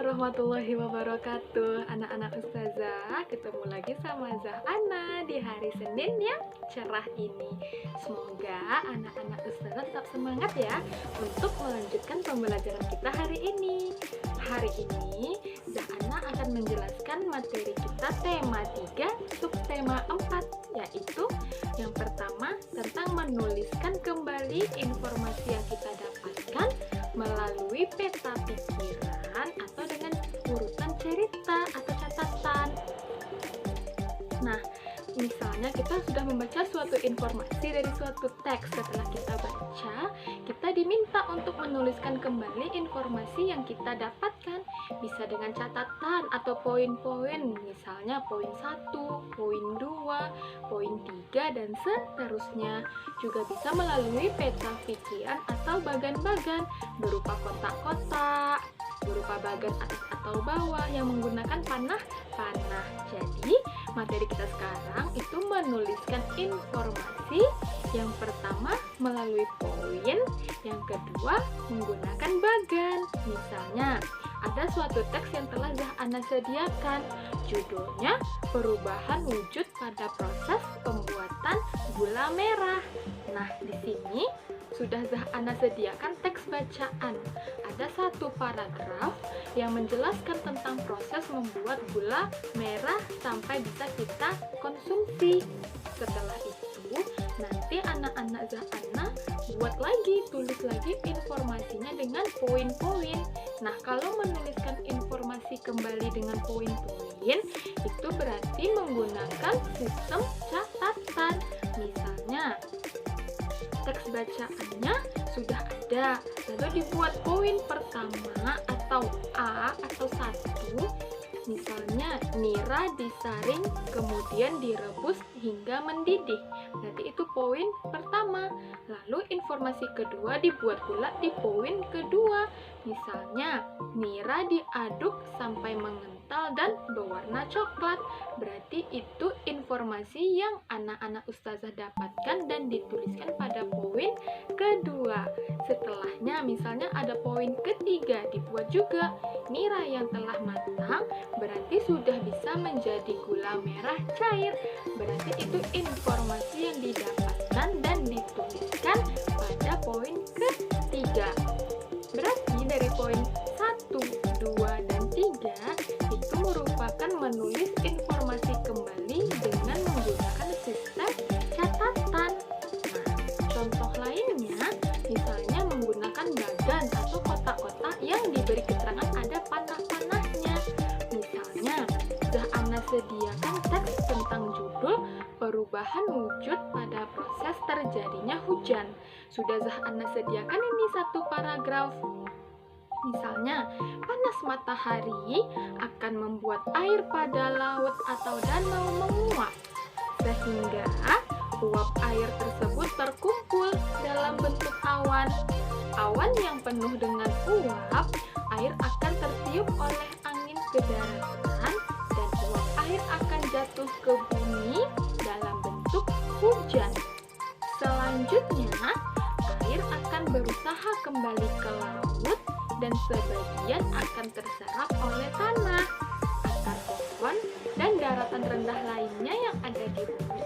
warahmatullahi wabarakatuh. Anak-anak ustazah, ketemu lagi sama Zahana di hari Senin yang cerah ini. Semoga anak-anak ustazah tetap semangat ya untuk melanjutkan pembelajaran kita hari ini. Hari ini Zahana akan menjelaskan materi kita tema 3, subtema 4, yaitu yang pertama tentang menuliskan kembali informasi yang kita dapatkan melalui peta pikiran atau dengan urutan cerita atau catatan. Nah, misalnya kita sudah membaca suatu informasi dari suatu teks. Setelah kita baca, kita diminta untuk menuliskan kembali informasi yang kita dapatkan. Bisa dengan catatan atau poin-poin, misalnya poin 1, poin 2, poin 3, dan seterusnya. Juga bisa melalui peta pikiran atau bagan-bagan berupa kotak-kotak, berupa bagan atas atau bawah yang menggunakan panah. Jadi, materi kita sekarang itu menuliskan informasi yang pertama melalui poin, yang kedua menggunakan bagan. Misalnya, ada suatu teks yang telah Zahana sediakan. Judulnya Perubahan Wujud pada Proses Pembuatan Gula Merah. Nah, di sini sudah Zahana sediakan teks bacaan. Ada satu paragraf yang menjelaskan tentang proses membuat gula merah sampai bisa kita konsumsi. Setelah itu, nanti anak-anak Zahana tulis lagi informasinya dengan poin-poin. Nah, kalau menuliskan informasi kembali dengan poin-poin, itu berarti menggunakan sistem catatan. Misalnya, teks bacaannya sudah ada, lalu dibuat poin pertama atau A atau 1, misalnya nira disaring kemudian direbus hingga mendidih, berarti itu poin pertama. Lalu informasi kedua dibuat pula di poin kedua, misalnya nira diaduk sampai mengental dan berwarna coklat, berarti itu informasi yang anak-anak ustazah dapatkan dan dituliskan pada poin kedua. Setelahnya misalnya ada poin ketiga, dibuat juga nira yang telah matang berarti sudah bisa menjadi gula merah cair, berarti itu informasi yang didapatkan dan dituliskan pada poin ketiga. Berarti dari poin 1, 2, dan 3 itu merupakan menulis informasi kembali dengan menggunakan sistem catatan. Nah, contoh lainnya misalnya menggunakan bagan atau kotak-kotak yang diberi keterangan ada panah-panahnya. Misalnya, Zahana sediakan teks tentang judul Perubahan Wujud pada Proses Terjadinya Hujan. Sudah Zahana sediakan ini satu paragraf. Misalnya, panas matahari akan membuat air pada laut atau danau menguap, sehingga uap air tersebut terkumpul dalam bentuk awan. Awan yang penuh dengan uap, air akan tertiup oleh angin ke daratan, dan uap air akan jatuh ke bumi dalam bentuk hujan. Selanjutnya, air akan berusaha kembali ke laut, dan sebagian akan terserap oleh tanah, akar pohon, dan daratan rendah lainnya yang ada di bumi.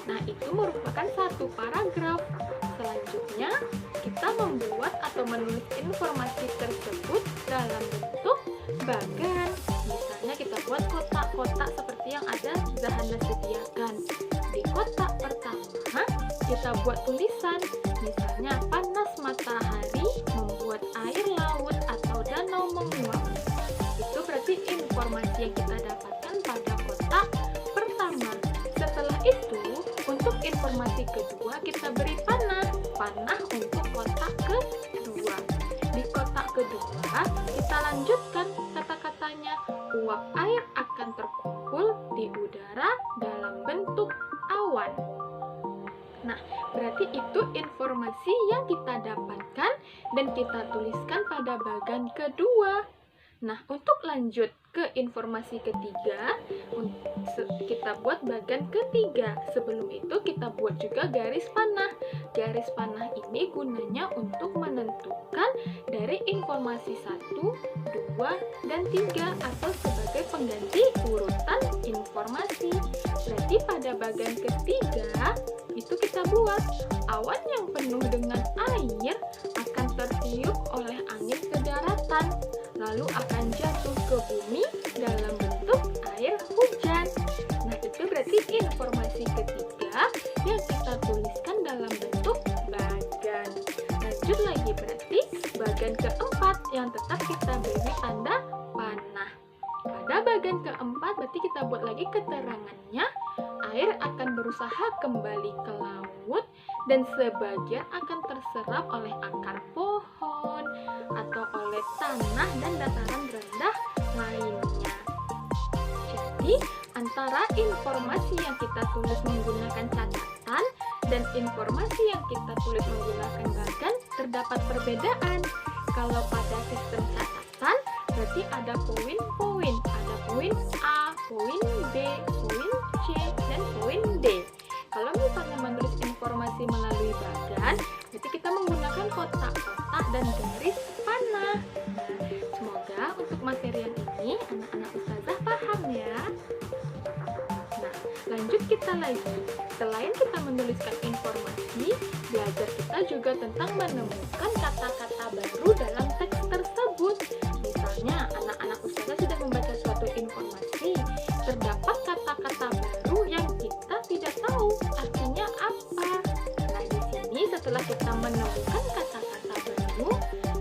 Nah, itu merupakan satu paragraf. Selanjutnya, kita membuat atau menulis informasi tersebut dalam bentuk bagan. Misalnya kita buat kotak-kotak seperti yang ada Zahana sediakan. Di kotak pertama, kita buat tulisan. Misalnya, panas matahari membuat air laut atau danau menguap. Itu berarti informasi yang kita dapatkan pada kotak pertama. Setelah itu, untuk informasi kedua kita beri panah untuk kotak kedua. Di kotak kedua kita lanjutkan kata-katanya, uap air akan terkumpul di udara dalam bentuk awan. Nah, berarti itu informasi yang kita dapatkan dan kita tuliskan pada bagan kedua. Nah, untuk lanjut ke informasi ketiga, kita buat bagan ketiga. Sebelum itu kita buat juga garis panah. Garis panah ini gunanya untuk menentukan dari informasi 1, 2, 2, dan 3 atau sebagai pengganti urutan informasi. Berarti pada bagian ketiga itu kita buat awan yang penuh dengan air akan tertiup oleh angin ke daratan, lalu akan jatuh ke bumi dalam bentuk air hujan. Nah, itu berarti informasi ketiga yang kita tuliskan dalam bentuk bagan. Lanjut lagi, berarti bagan keempat yang tetap kita beri tanda panah. Pada bagan keempat berarti kita buat lagi keterangannya. Air akan berusaha kembali ke laut dan sebagian akan terserap oleh akar pohon atau oleh tanah dan dataran rendah lainnya. Jadi, antara informasi yang kita tulis menggunakan catatan dan informasi yang kita tulis menggunakan bagan terdapat perbedaan. Kalau pada sistem catatan, berarti ada poin-poin. Ada poin A, poin B, poin C, dan poin D. Kalau misalnya menulis informasi melalui bagan, berarti kita menggunakan kotak-kotak dan garis panah. Nah, semoga untuk materi yang ini anak-anak ustazah paham ya. Nah, lanjut kita lagi. Selain kita menuliskan informasi, belajar kita juga tentang menemukan kata-kata baru dalam teks tersebut. Misalnya, anak-anak ustazah sudah membaca suatu informasi, terdapat kata-kata baru yang kita tidak tahu artinya apa. Nah, di sini setelah kita menemukan kata-kata baru,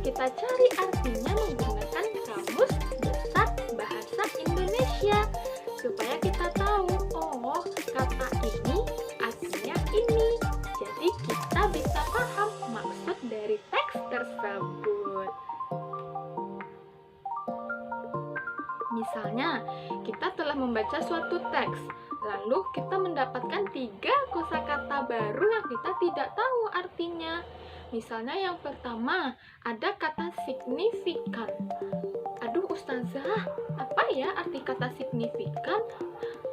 kita cari artinya menggunakan Kamus Besar Bahasa Indonesia supaya kita tahu, oh, kata ini artinya ini. Jadi kita bisa paham maksud dari teks tersebut. Misalnya, kita telah membaca suatu teks, lalu kita mendapatkan 3 kosakata baru yang kita tidak tahu artinya. Misalnya yang pertama, ada kata signifikan. Aduh ustazah, apa ya arti kata signifikan?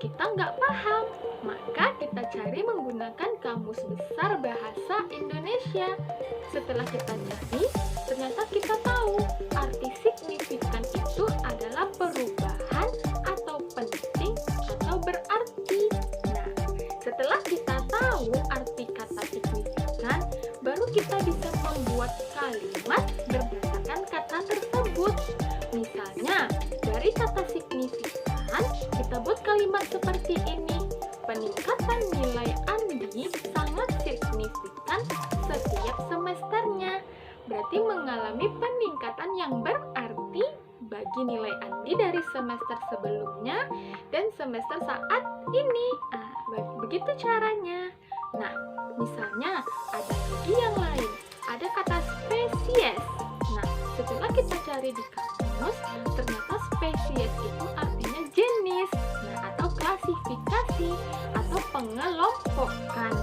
Kita nggak paham, maka kita cari menggunakan Kamus Besar Bahasa Indonesia. Setelah kita cari, ternyata kita tahu arti signifikan itu adalah perubahan atau penting atau berarti. Nah, setelah kita tahu arti kata signifikan, baru kita bisa membuat kalimat berdasarkan kata tersebut. Misalnya, dari kata signifikan, kita buat kalimat seperti ini. Peningkatan nilai Andi sangat signifikan setiap semesternya. Berarti mengalami peningkatan yang berarti bagi nilai Andi dari semester sebelumnya dan semester saat ini. Nah, begitu caranya. Nah, misalnya ada lagi yang lain. Ada kata spesies. Nah, setelah kita cari di kamus, ternyata spesies itu artinya jenis, nah, atau klasifikasi, atau pengelompokan.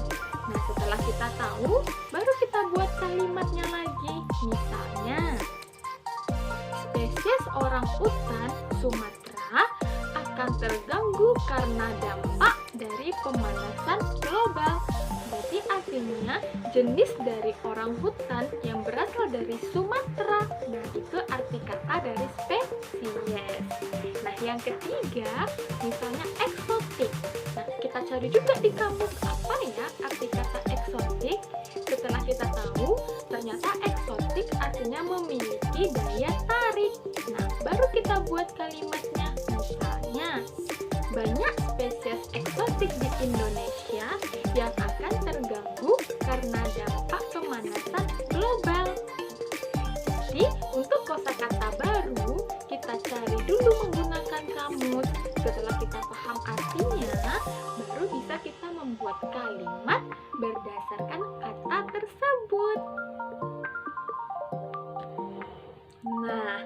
Nah, setelah kita tahu, baru kita buat kalimatnya lagi. Misalnya, spesies orang utan Sumatera akan terganggu karena dampak dari pemanasan global. Berarti artinya jenis dari orang hutan yang berasal dari Sumatera. Nah, itu arti kata dari spesies. Nah, yang ketiga, misalnya eksotik. Nah, kita cari juga di kamus apa ya arti kata eksotik. Setelah kita tahu, ternyata eksotik artinya memiliki daya tarik. Nah, baru kita buat kalimatnya. Misalnya, banyak spesies eksotik di Indonesia yang akan terganggu karena dampak pemanasan global. Jadi, untuk kosakata baru, kita cari dulu menggunakan kamus. Setelah kita paham artinya, baru bisa kita membuat kalimat berdasarkan kata tersebut. Nah,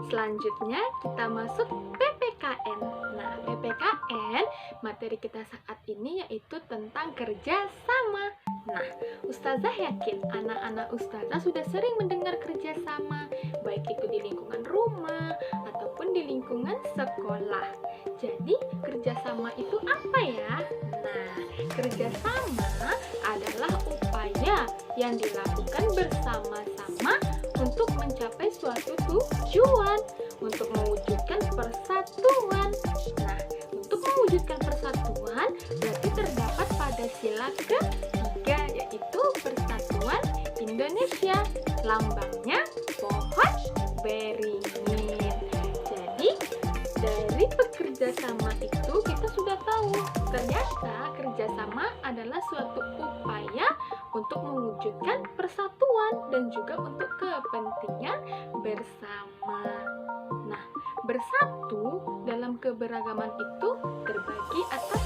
selanjutnya kita masuk PPKN. Nah, PPKN materi kita saat ini yaitu tentang kerjasama. Nah, ustazah yakin anak-anak ustazah sudah sering mendengar kerjasama, baik itu di lingkungan rumah ataupun di lingkungan sekolah. Jadi, kerjasama itu apa ya? Nah, kerjasama adalah upaya yang dilakukan bersama-sama untuk mencapai suatu tujuan, untuk persatuan. Nah, untuk mewujudkan persatuan berarti terdapat pada sila ketiga, yaitu Persatuan Indonesia. Lambangnya pohon beringin. Jadi dari bekerja sama itu kita sudah tahu ternyata kerjasama adalah suatu upaya untuk mewujudkan persatuan dan juga untuk kepentingan bersama. Nah, bersatu dalam keberagaman itu terbagi atas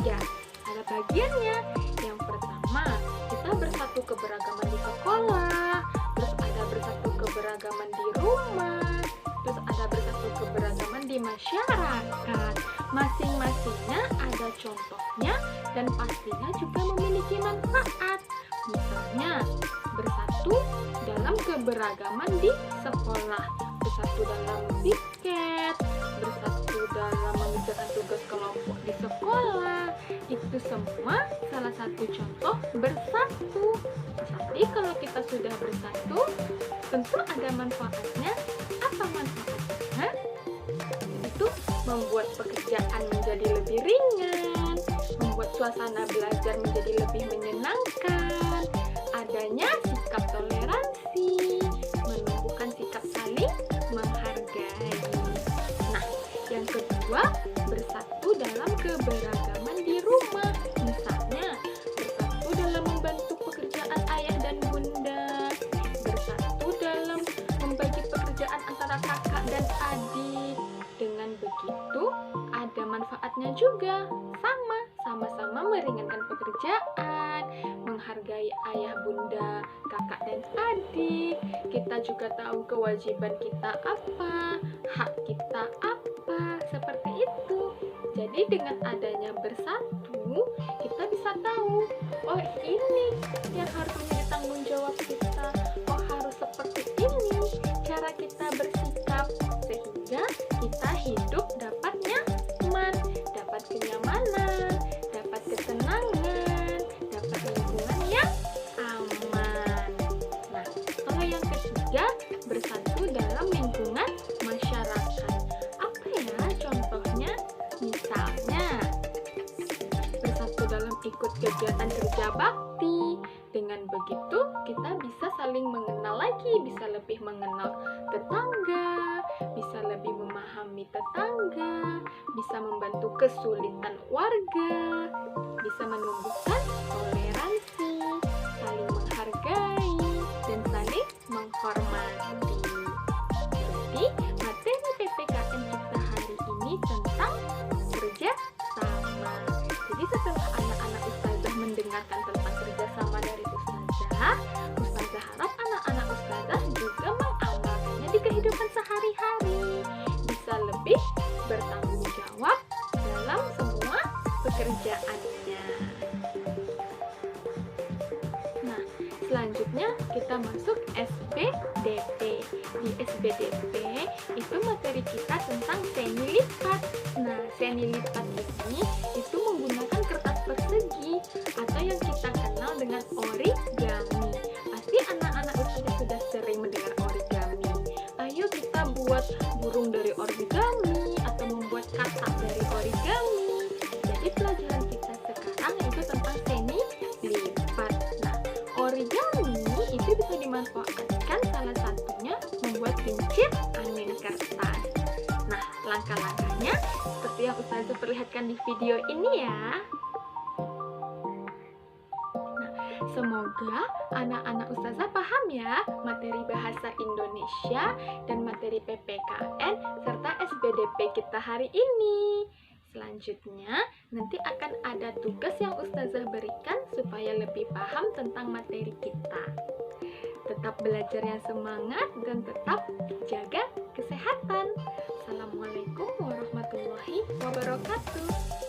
3. Ada bagiannya. Yang pertama, kita bersatu keberagaman di sekolah, terus ada bersatu keberagaman di rumah, terus ada bersatu keberagaman di masyarakat. Masing-masingnya ada contohnya dan pastinya juga memiliki manfaat. Misalnya, bersatu dalam keberagaman di sekolah, bersatu dalam piket, bersatu dalam mengerjakan tugas kelompok di sekolah. Itu semua salah satu contoh bersatu. Tapi kalau kita sudah bersatu, tentu ada manfaatnya. Apa manfaatnya? Itu membuat pekerjaan menjadi lebih ringan, membuat suasana belajar menjadi lebih menyenangkan, adanya sikap toleransi, menumbuhkan sikap saling menghargai. Nah, yang kedua, bersatu dalam keberagaman di rumah. Misalnya, bersatu dalam membantu pekerjaan ayah dan bunda, bersatu dalam membagi pekerjaan antara kakak dan adik. Dengan begitu, ada manfaatnya juga. Sama-sama meringankan pekerjaan, menghargai ayah, bunda, kakak, dan adik. Kita juga tahu kewajiban kita apa, hak kita apa, seperti itu. Jadi dengan adanya bersatu, kita bisa tahu, oh ini yang harus menjadi tanggung jawab kita, oh harus seperti ini cara kita bersikap, sehingga kita hidup dapat nyaman, dapat kenyamanan, dapat ketenangan, dapat lingkungan yang aman. Nah, kalau yang ketiga, bersatu dalam lingkungan masyarakat. Apa ya contohnya? Misalnya, bersatu dalam ikut kegiatan kerja bakti. Dengan begitu, kita bisa saling mengenal lagi, bisa lebih mengenal tetangga, bisa lebih memahami tetangga, bisa membantu kesulitan warga, bisa menumbuhkan toleransi, saling menghargai, dan saling menghormati. Jadi, materi PPKN kita hari ini tentang kerja sama. Jadi setelah anak-anak ustazah mendengarkan tentang kerjasama dari ustazah harap anak-anak ustazah juga mengamalkannya di kehidupan sehari-hari, bisa lebih bertanggung jawab dalam semua pekerjaannya. Nah, selanjutnya kita masuk SBDP. Di SBDP itu materi kita tentang seni lipat. Nah, seni lipat ini itu menggunakan kertas persegi atau yang kita kenal dengan origami. Pasti anak-anak sudah sering mendengar origami. Ayo kita buat burung dari origami atau membuat katak dari origami. Jadi pelajaran kita sekarang itu tentang seni lipat. Nah, origami itu bisa dimanfaatkan salah satunya membuat kincir angin kertas. Nah, langkah-langkahnya seperti yang ustazah perlihatkan di video ini ya. Nah, semoga anak-anak ustazah paham ya materi bahasa Indonesia dan materi PPKN serta SBDP kita hari ini. Selanjutnya, nanti akan ada tugas yang ustazah berikan supaya lebih paham tentang materi kita. Tetap belajar yang semangat dan tetap jaga kesehatan. Assalamualaikum warahmatullahi wabarakatuh.